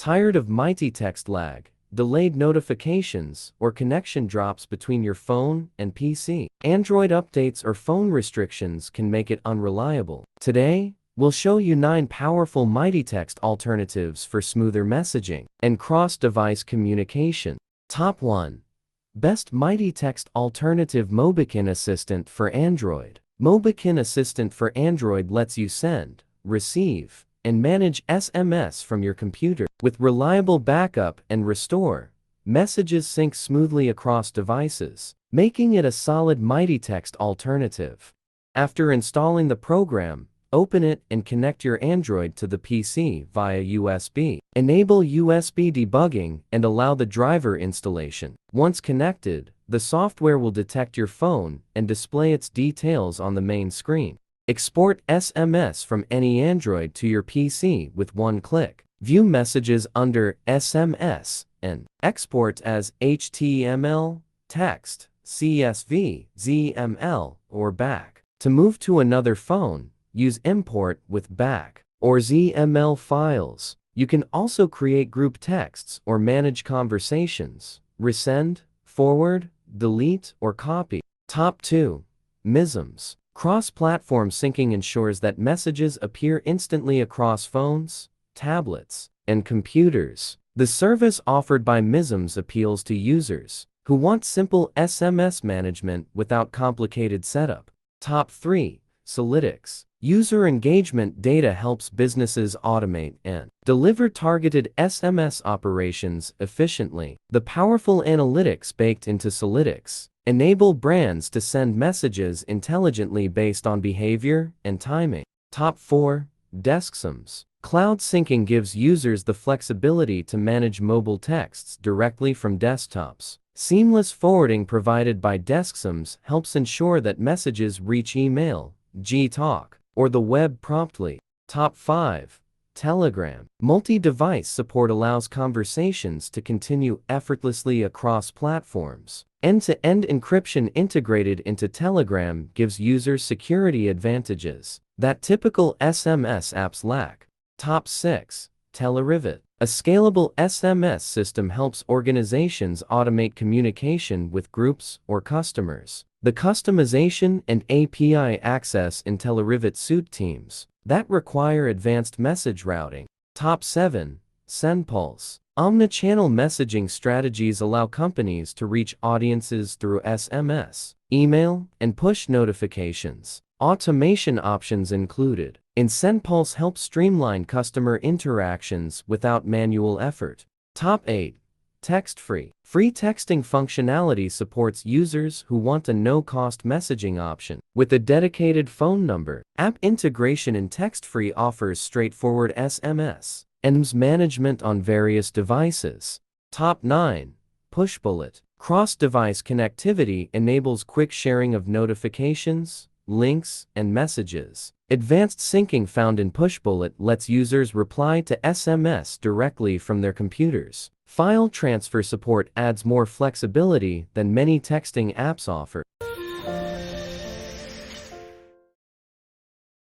Tired of MightyText lag, delayed notifications, or connection drops between your phone and PC? Android updates or phone restrictions can make it unreliable. Today, we'll show you 9 powerful MightyText alternatives for smoother messaging and cross-device communication. Top 1. Best MightyText alternative: MobiKin Assistant for Android. MobiKin Assistant for Android lets you send, receive, and manage SMS from your computer. With reliable backup and restore, messages sync smoothly across devices, making it a solid MightyText alternative. After installing the program, open it and connect your Android to the PC via USB. Enable USB debugging and allow the driver installation. Once connected, the software will detect your phone and display its details on the main screen. Export SMS from any Android to your PC with one click. View messages under SMS and export as HTML, text, CSV, XML, or BAC. To move to another phone, use import with BAC or XML files. You can also create group texts or manage conversations, resend, forward, delete, or copy. Top 2. MySMS. Cross-platform syncing ensures that messages appear instantly across phones, tablets, and computers. The service offered by MySMS appeals to users who want simple SMS management without complicated setup. Top 3. Solitics. User engagement data helps businesses automate and deliver targeted SMS operations efficiently. The powerful analytics baked into Solitics enable brands to send messages intelligently based on behavior and timing. Top 4. DeskSMS. Cloud syncing gives users the flexibility to manage mobile texts directly from desktops. Seamless forwarding provided by DeskSMS helps ensure that messages reach email, Gtalk, or the web promptly. Top 5. Telegram. Multi-device support allows conversations to continue effortlessly across platforms. End-to-end encryption integrated into Telegram gives users security advantages that typical SMS apps lack. Top 6. Telerivet. A scalable SMS system helps organizations automate communication with groups or customers. The customization and API access in Telerivet suit teams that require advanced message routing. Top 7. SendPulse. Omnichannel messaging strategies allow companies to reach audiences through SMS, email, and push notifications. Automation options included in SendPulse help streamline customer interactions without manual effort. Top 8. Textfree. Free texting functionality supports users who want a no-cost messaging option. With a dedicated phone number, app integration in Textfree offers straightforward SMS and management on various devices. Top 9. PushBullet. Cross-device connectivity enables quick sharing of notifications, links, and messages. Advanced syncing found in PushBullet lets users reply to SMS directly from their computers. File transfer support adds more flexibility than many texting apps offer.